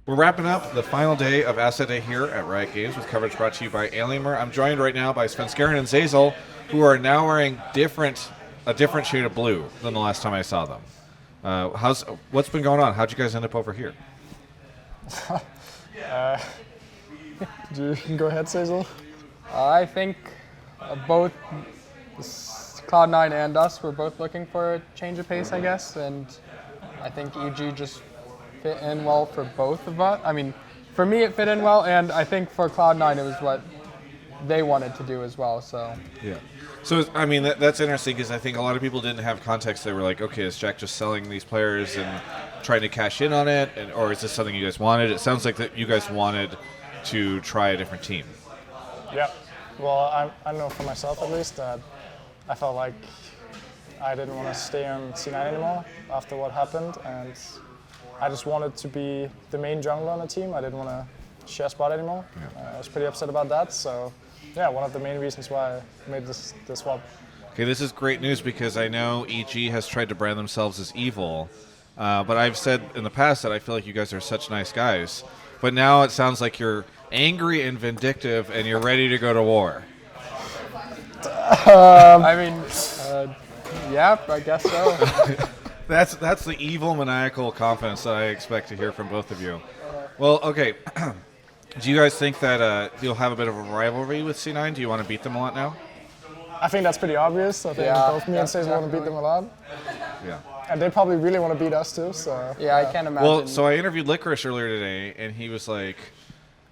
We're wrapping up the final day of Asset Day here at Riot Games with coverage brought to you by Alienware. I'm joined right now by Sven and Zeyzal, who are now wearing a different shade of blue than the last time I saw them. What's been going on? How'd you guys end up over here? You can go ahead, Zeyzal. I think both Cloud9 and us were both looking for a change of pace, I guess, and I think EG just fit in well for both of us. I mean, for me it fit in well, and I think for Cloud9 it was what they wanted to do as well. So yeah. So I mean that's interesting because I think a lot of people didn't have context. They were like, okay, is Jack just selling these players and trying to cash in on it, or is this something you guys wanted? It sounds like that you guys wanted to try a different team. Yeah. Well, I know for myself at least that I felt like I didn't want to stay on C9 anymore after what happened, and I just wanted to be the main jungler on the team. I didn't want to share spot anymore. Yeah. I was pretty upset about that. So, yeah, one of the main reasons why I made this swap. Okay, this is great news because I know EG has tried to brand themselves as evil, but I've said in the past that I feel like you guys are such nice guys. But now it sounds like you're angry and vindictive, and you're ready to go to war. I mean, yeah, I guess so. That's the evil, maniacal confidence that I expect to hear from both of you. Well, okay. Do you guys think that you'll have a bit of a rivalry with C9? Do you want to beat them a lot now? I think that's pretty obvious. I think both me and Zeyzal want to beat them a lot. Yeah. And they probably really want to beat us too. So yeah, I can't imagine. Well, so I interviewed Licorice earlier today, and he was like,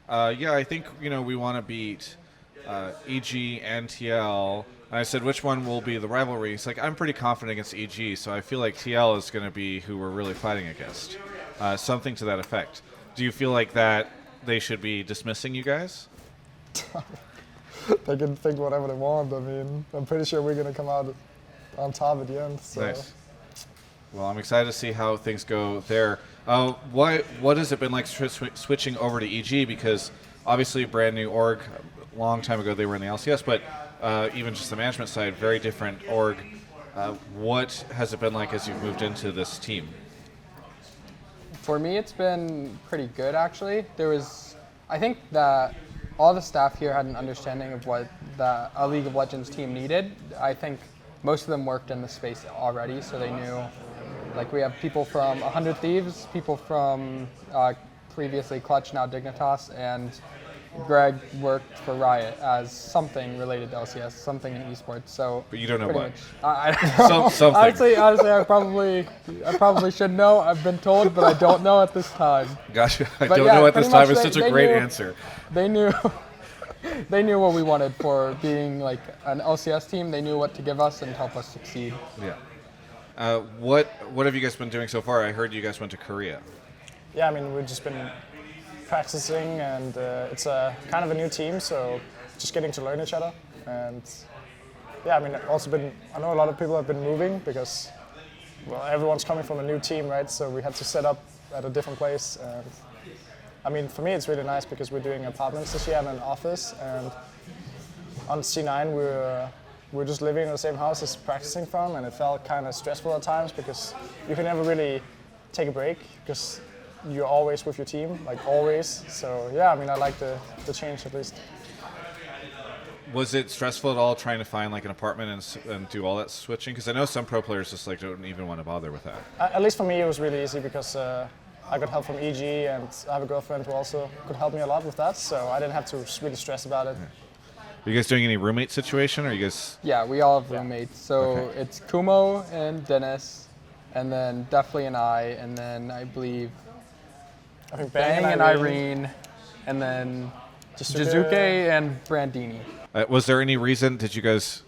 "Yeah, I think we want to beat EG and TL." And I said, "Which one will be the rivalry?" He's like, "I'm pretty confident against EG, so I feel like TL is going to be who we're really fighting against." Something to that effect. Do you feel like that they should be dismissing you guys? They can think whatever they want. I mean, I'm pretty sure we're going to come out on top at the end. So. Nice. Well, I'm excited to see how things go there. What has it been like switching over to EG? Because obviously a brand new org. A long time ago they were in the LCS, but even just the management side, very different org. What has it been like as you've moved into this team? For me, it's been pretty good, actually. I think that all the staff here had an understanding of what a League of Legends team needed. I think most of them worked in the space already, so they knew. Like, we have people from 100 Thieves, people from previously Clutch, now Dignitas, and Greg worked for Riot as something related to LCS, something in esports. So, but you don't know what. Something. Honestly, I probably should know. I've been told, but I don't know at this time. Gotcha. I don't know at this time. It's such a great answer. They knew. They knew what we wanted for being like an LCS team. They knew what to give us and help us succeed. Yeah. What have you guys been doing so far? I heard you guys went to Korea. Yeah, I mean, we've just been practicing, and it's a kind of a new team, so just getting to learn each other. And yeah, I mean, I know a lot of people have been moving because, well, everyone's coming from a new team, right? So we had to set up at a different place. And I mean, for me, it's really nice because we're doing apartments this year and an office. And on C9, we're just living in the same house as practicing from, and it felt kind of stressful at times because you can never really take a break because you're always with your team, like always. So yeah, I mean, I like the change at least. Was it stressful at all trying to find like an apartment and do all that switching? Because I know some pro players just like don't even want to bother with that. At least for me, it was really easy because I got help from EG, and I have a girlfriend who also could help me a lot with that. So I didn't have to really stress about it. Are you guys doing any roommate situation, or are you guys? Yeah, we all have roommates. So It's Kumo and Dennis, and then Definitely and I, and then I believe Bang and Irene, and then Jizuke and Brandini. Was there any reason? Did you guys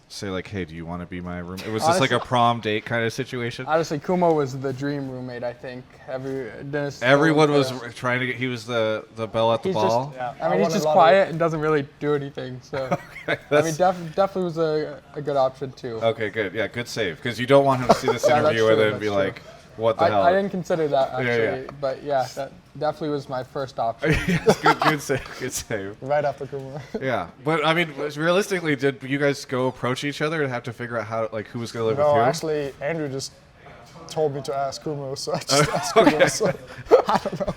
say like, "Hey, do you want to be my roommate?" Was this like a prom date kind of situation? Honestly, Kumo was the dream roommate. I think everyone was trying to get. He was the bell at the ball. I mean, he's just quiet and doesn't really do anything. So I mean, definitely was a good option too. Okay, good. Yeah, good save, because you don't want him to see this interview and then be like, "What the hell?" I didn't consider that actually, but yeah, that definitely was my first option. Yes, good save. Good save. Right after Kumo. Yeah, but I mean, realistically, did you guys go approach each other and have to figure out how, like, who was going to live with who? No, actually, Andrew just told me to ask Kumo, so I just asked Kumo. So I don't know.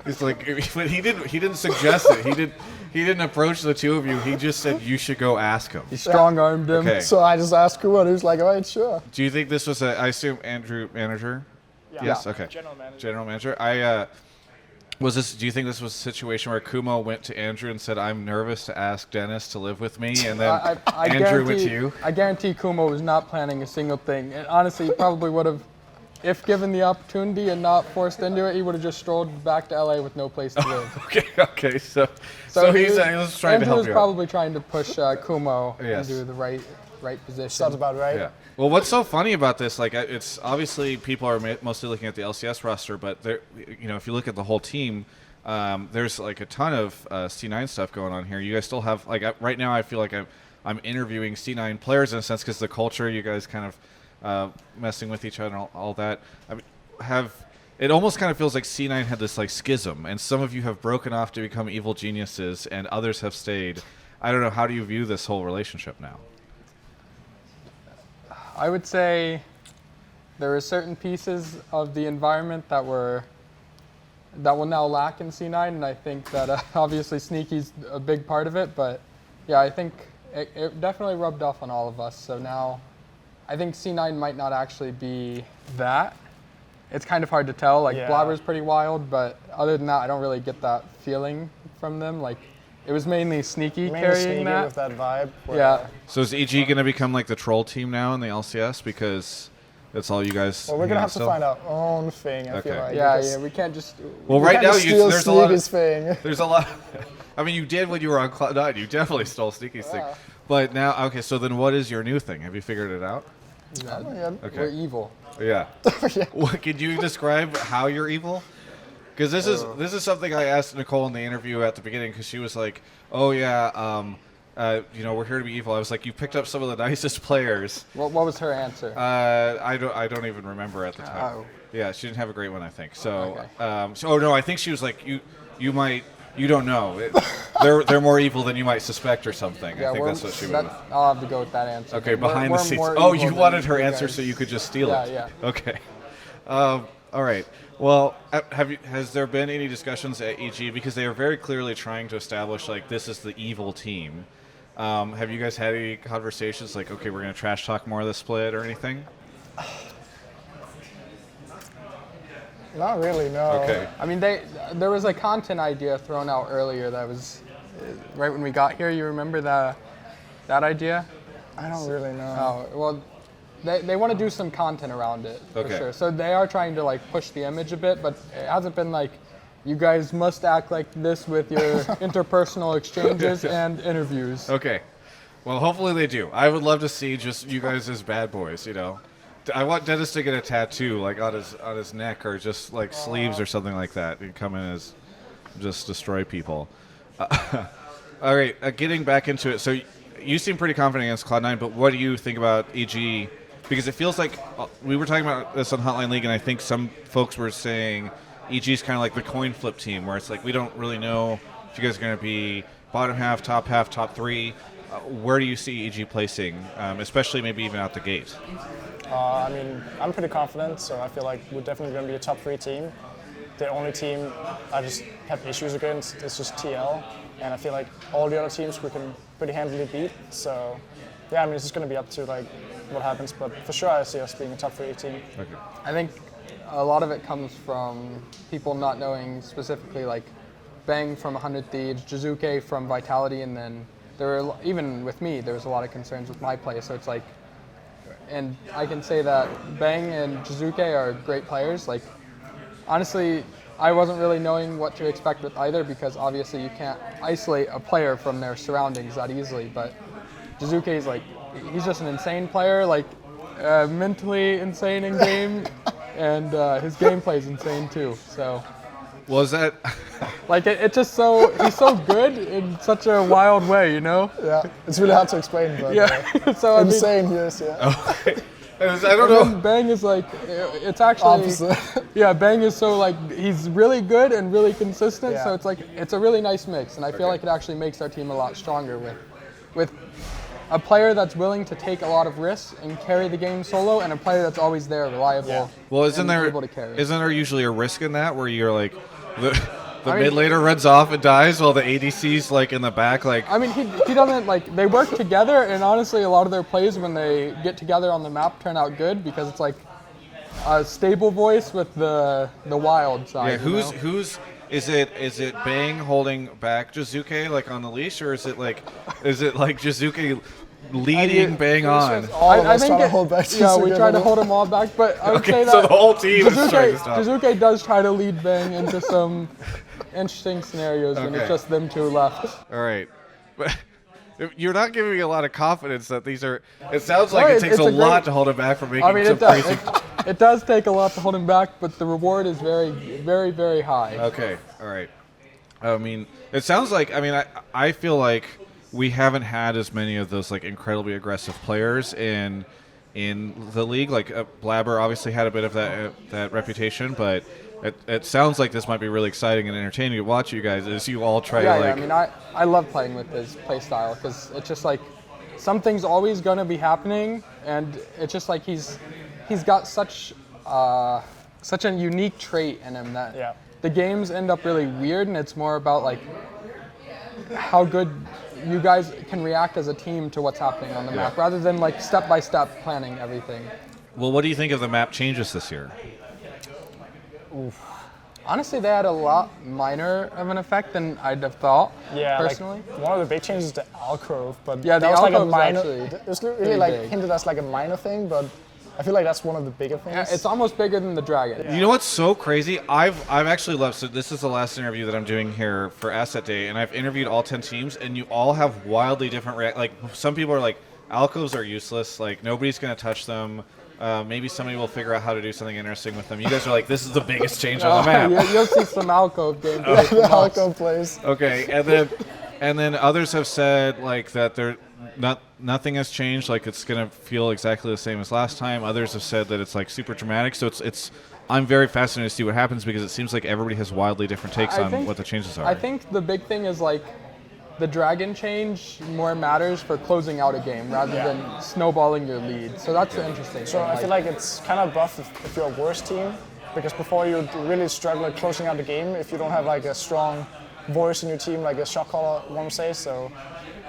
He's like, but he didn't suggest it. He didn't approach the two of you. He just said you should go ask him. He strong-armed him. Okay. So I just asked Kuma, and he was like, all right, sure. Do you think this was I assume Andrew manager? Yeah. Yes. Okay. General manager. General manager. Do you think this was a situation where Kumo went to Andrew and said, "I'm nervous to ask Dennis to live with me," and then I Andrew went to you? I guarantee Kumo was not planning a single thing. And honestly, he probably would have, if given the opportunity and not forced into it, he would have just strolled back to LA with no place to live. Okay. So he's just trying to Andrew help was you out. probably trying to push Kumo Yes. into the right position. Sounds about right. Yeah. Well, what's so funny about this? Like, it's obviously people are mostly looking at the LCS roster, but there, if you look at the whole team, there's like a ton of C9 stuff going on here. You guys still have right now. I feel like I'm interviewing C9 players in a sense because the culture, you guys kind of messing with each other and all that. I mean, it almost kind of feels like C9 had this like schism, and some of you have broken off to become evil geniuses, and others have stayed. I don't know. How do you view this whole relationship now? I would say there are certain pieces of the environment that will now lack in C9, and I think that obviously Sneaky's a big part of it, but yeah, I think it definitely rubbed off on all of us. So now I think C9 might not actually be that. It's kind of hard to tell. Like, Yeah. Blabber's pretty wild, but other than that, I don't really get that feeling from them. Like, it was mainly Sneaky Mainly carrying Sneaky that. with that vibe. where- Yeah. So is EG going to become like the troll team now in the LCS because that's all you guys? Well, we're hang gonna out have to still? find our own thing. I feel Okay. like. Yeah, because yeah, we can't just. Well, we right kinda now steal there's a lot. Sneaky's thing. There's a lot. I mean, you did when you were on Cloud9. You definitely stole Sneaky's thing. Yeah. But now, okay. So then, what is your new thing? Have you figured it out? Yeah, Yeah. Okay. We're evil. Yeah. Yeah. What, could you describe how you're evil? Because this is something I asked Nicole in the interview at the beginning because she was like, "Oh yeah, we're here to be evil." I was like, "You picked up some of the nicest players." What was her answer? I don't even remember at the time. Oh. Yeah, she didn't have a great one, I think. So, Okay. no, I think she was like, you don't know. They're more evil than you might suspect or something. I think that's what she was. I'll have to go with that answer. Okay, We're- behind we're the scenes. more Oh, evil you than wanted her you answer guys. so you could just steal Yeah, it. yeah. Okay. All right. Well, has there been any discussions at EG because they are very clearly trying to establish like this is the evil team? Have you guys had any conversations like, okay, we're going to trash talk more of the split or anything? Not really, no. Okay. I mean, there was a content idea thrown out earlier that was right when we got here. You remember that idea? I don't really know. Oh, well, they want to do some content around it for Okay. sure. So they are trying to like push the image a bit, but it hasn't been like you guys must act like this with your interpersonal exchanges and interviews. Okay. Well, hopefully they do. I would love to see just you guys as bad boys, I want Dennis to get a tattoo like on his neck or just like sleeves or something like that. And come in as just destroy people. All right, getting back into it. So you seem pretty confident against Cloud9, but what do you think about EG? Because it feels like we were talking about this on Hotline League, and I think some folks were saying EG is kind of like the coin flip team, where it's like we don't really know if you guys are going to be bottom half, top three. Where do you see EG placing, especially maybe even out the gate? I mean, I'm pretty confident, so I feel like we're definitely going to be a top 3 team. The only team I just have issues against is just TL, and I feel like all the other teams we can pretty handily beat. So, yeah, I mean, it's just going to be up to like what happens, but for sure I see us being a top 3 team. Okay. I think a lot of it comes from people not knowing specifically like Bang from 100 Thieves, Jizuke from Vitality, and then even with me, there was a lot of concerns with my play. So it's like, and I can say that Bang and Jizuke are great players. Like, honestly, I wasn't really knowing what to expect with either because obviously you can't isolate a player from their surroundings that easily. But Jizuke is like, he's just an insane player, like mentally insane in game, and his gameplay is insane too. So. Was that? Like it's just he's so good in such a wild way, Yeah, it's really hard to explain, but Yeah. So I mean, insane he is, yeah. I don't know. and then Bang is like, it's actually, Opposite. yeah, Bang is so like, he's really good and really consistent. Yeah. So it's like, it's a really nice mix, and I feel like it actually makes our team a lot stronger with a player that's willing to take a lot of risks and carry the game solo, and a player that's always there, reliable. Yeah. Well, isn't and there able to carry. usually a risk in that where you're like, The mid laner runs off and dies while the ADC's like in the back, like. I mean, he doesn't like. They work together, and honestly, a lot of their plays when they get together on the map turn out good because it's like a stable voice with the wild side. Yeah, who's is it Bang holding back Jizuke like on the leash, or is it like Jizuke leading Bang on? I think to hold back we try to hold them all back, but I would say that so the whole team is trying to stop. Jizuke does try to lead Bang into some interesting scenarios when it's just them two left. All right, but you're not giving me a lot of confidence that these are. It sounds like it takes a lot to hold him back from making some crazy. It does take a lot to hold him back, but the reward is very, very, very high. Okay, all right. I mean, it sounds like. I mean, I feel like we haven't had as many of those like incredibly aggressive players in the league. Like Blabber obviously had a bit of that reputation, but it sounds like this might be really exciting and entertaining to watch you guys as you all try to like. Yeah, I mean, I love playing with his playstyle because it's just like something's always gonna be happening, and it's just like he's got such a unique trait in him that the games end up really weird, and it's more about like how good you guys can react as a team to what's happening on the map rather than like step by step planning everything. Well, what do you think of the map changes this year? Oof. Honestly, they had a lot minor of an effect than I'd have thought. Yeah, personally. Like, one of the big changes is the alcove, but yeah, that was like a minor. It was really like hinted as like a minor thing, but I feel like that's one of the bigger things. Yeah, it's almost bigger than the dragon. Yeah. You know what's so crazy? I've actually loved. So this is the last interview that I'm doing here for Asset Day, and I've interviewed all 10 teams, and you all have wildly different like some people are like alcoves are useless, like nobody's gonna touch them. Maybe somebody will figure out how to do something interesting with them. You guys are like, this is the biggest change on the map. You'll see some alcove games. The alcove plays. Okay, and then others have said like that they're nothing has changed. Like it's gonna feel exactly the same as last time. Others have said that it's like super dramatic. So it's. I'm very fascinated to see what happens because it seems like everybody has wildly different takes on what the changes are. I think the big thing is like the dragon change more matters for closing out a game rather than snowballing your lead. So that's the interesting So thing. I feel like it's kind of buff if you're a worse team, because before you really struggle at closing out the game if you don't have like a strong voice in your team, like a shot caller, one would say. So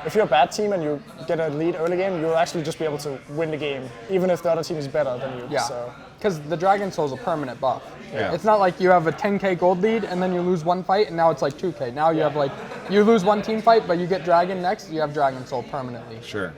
if you're a bad team and you get a lead early game, you'll actually just be able to win the game, even if the other team is better than you. Yeah, because the Dragon Soul is a permanent buff. Yeah. It's not like you have a 10k gold lead and then you lose one fight and now it's like 2k. Now you have like, you lose one team fight, but you get Dragon next, you have Dragon Soul permanently. Sure.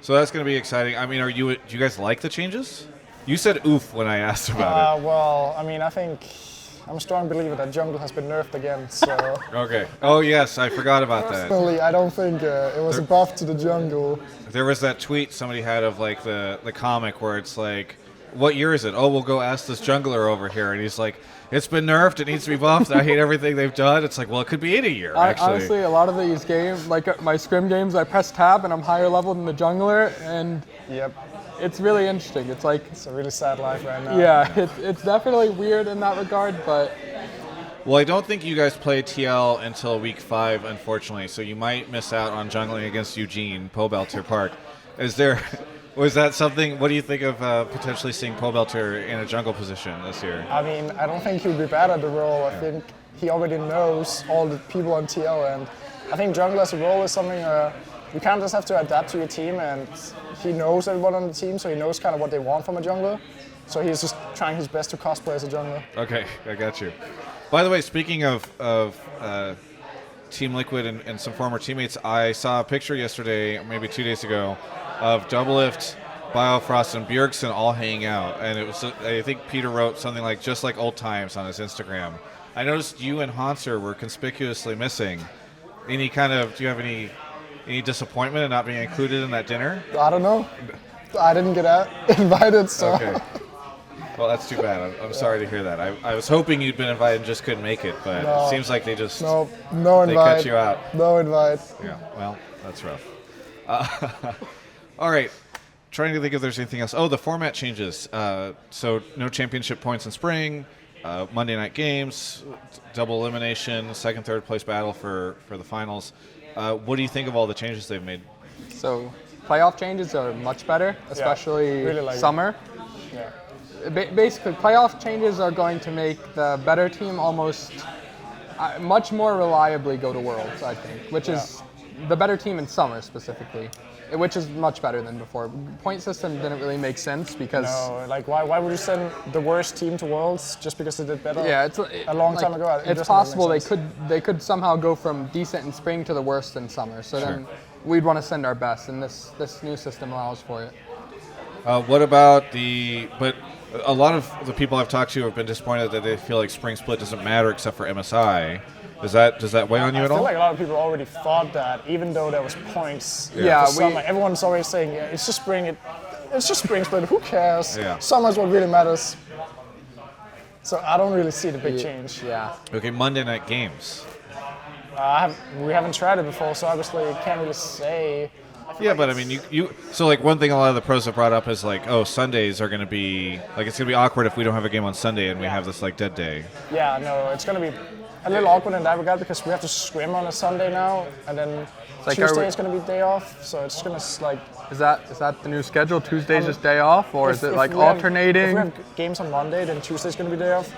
So that's going to be exciting. I mean, do you guys like the changes? You said oof when I asked about it. Well, I mean, I'm a strong believer that jungle has been nerfed again, so... Okay. Oh, yes, I forgot about that. Personally, I don't think it was a buff to the jungle. There was that tweet somebody had of, like, the comic where it's like, what year is it? Oh, we'll go ask this jungler over here. And he's like, it's been nerfed, it needs to be buffed, I hate everything they've done. It's like, well, it could be any year, actually. Honestly, a lot of these games, like my scrim games, I press tab and I'm higher level than the jungler, and it's really interesting. It's like... It's a really sad life right now. Yeah, it's definitely weird in that regard, but... Well, I don't think you guys play TL until week 5, unfortunately, so you might miss out on jungling against Eugene, Pobelter Park. Was that something, what do you think of potentially seeing Pobelter in a jungle position this year? I mean, I don't think he'll be bad at the role. I think he already knows all the people on TL, and I think jungle as a role is something you kind of just have to adapt to your team, and he knows everyone on the team, so he knows kind of what they want from a jungler. So he's just trying his best to cosplay as a jungler. Okay, I got you. By the way, speaking of Team Liquid and some former teammates, I saw a picture yesterday, maybe 2 days ago, of Doublelift, Biofrost, and Bjergsen all hanging out. And it was, I think Peter wrote something like, just like old times on his Instagram. I noticed you and Hanser were conspicuously missing. Do you have any disappointment in not being included in that dinner? I don't know. I didn't get invited, so... Okay. Well, that's too bad. I'm sorry to hear that. I was hoping you'd been invited and just couldn't make it, but it seems like they just no they invite. cut you out. No invite. Yeah, well, that's rough. All right, trying to think if there's anything else. Oh, the format changes. So no championship points in spring, Monday night games, double elimination, second, third place battle for the finals. What do you think of all the changes they've made? So playoff changes are much better, especially really like summer. Basically, playoff changes are going to make the better team almost, much more reliably go to Worlds, I think, which is the better team in summer specifically, which is much better than before. Point system didn't really make sense because No, like why would you send the worst team to Worlds just because they did better? yeah, a long time ago. It It's doesn't possible really make sense. they could somehow go from decent in spring to the worst in summer. So then we'd want to send our best, and this new system allows for it. What about but a lot of the people I've talked to have been disappointed that they feel like spring split doesn't matter except for MSI. Does that weigh on you I at feel all? like a lot of people already thought that, even though there was points. Yeah, for summer. Everyone's always saying, yeah, it's just spring. It's just spring split. Who cares? Yeah. Summer's what really matters. So I don't really see the big change. Yeah. Okay, Monday night games. We haven't tried it before, so obviously can't really say. Yeah, but I mean, you. So like one thing a lot of the pros have brought up is like, oh, Sundays are going to be like it's going to be awkward if we don't have a game on Sunday and we have this like dead day. Yeah, no, it's going to be a little awkward in that regard because we have to scrim on a Sunday now, and then like, Tuesday is going to be day off. So it's going to like. Is that the new schedule? Tuesday's just day off, or is it like we have- alternating? if we have games on Monday, then Tuesday's going to be day off,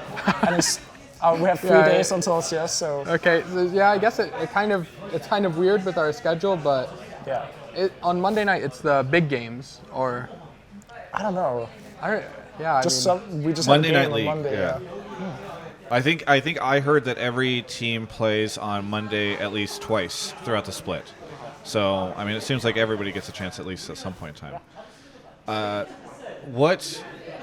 and we have 3 Yeah, days until CS. So Okay, so yeah, I guess it's kind of weird with our schedule, but yeah, on Monday night it's the big games, or I don't know. We just Monday have a Night game League, on Monday. yeah. I think I heard that every team plays on Monday at least twice throughout the split. So I mean, it seems like everybody gets a chance at least at some point in time.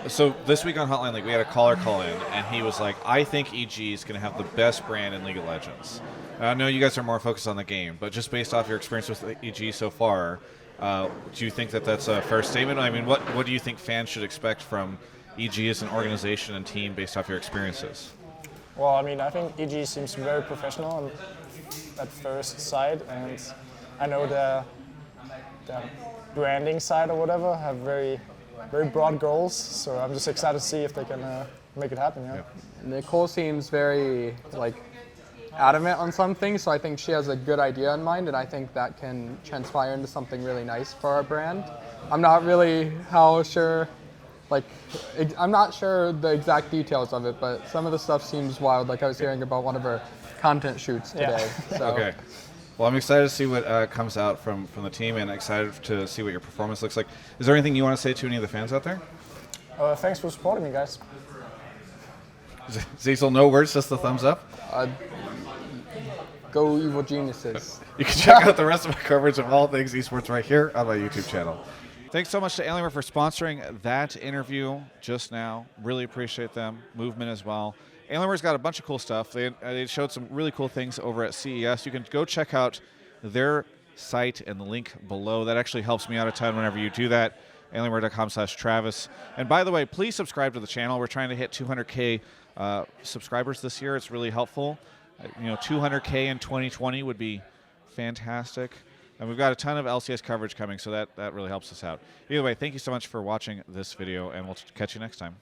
So this week on Hotline League, we had a caller call in, and he was like, "I think EG is going to have the best brand in League of Legends." And I know you guys are more focused on the game, but just based off your experience with EG so far, do you think that that's a fair statement? I mean, what do you think fans should expect from EG as an organization and team based off your experiences? Well, I mean, I think EG seems very professional on that first side, and I know the branding side or whatever have very broad goals. So I'm just excited to see if they can make it happen. Yeah. Nicole seems very adamant on something, so I think she has a good idea in mind, and I think that can transpire into something really nice for our brand. I'm not really I'm not sure the exact details of it, but some of the stuff seems wild. Like I was hearing about one of her content shoots today. Yeah. So. Okay. Well, I'm excited to see what comes out from the team, and excited to see what your performance looks like. Is there anything you want to say to any of the fans out there? Thanks for supporting me, guys. Zeyzal, no words, just the thumbs up. Go Evil Geniuses. You can check out the rest of my coverage of all things esports right here on my YouTube channel. Thanks so much to Alienware for sponsoring that interview just now. Really appreciate them. Movement as well. Alienware's got a bunch of cool stuff. They showed some really cool things over at CES. You can go check out their site and the link below. That actually helps me out a ton whenever you do that. Alienware.com/Travis. And by the way, please subscribe to the channel. We're trying to hit 200K subscribers this year. It's really helpful. 200K in 2020 would be fantastic. And we've got a ton of LCS coverage coming, so that really helps us out. Either way, thank you so much for watching this video, and we'll catch you next time.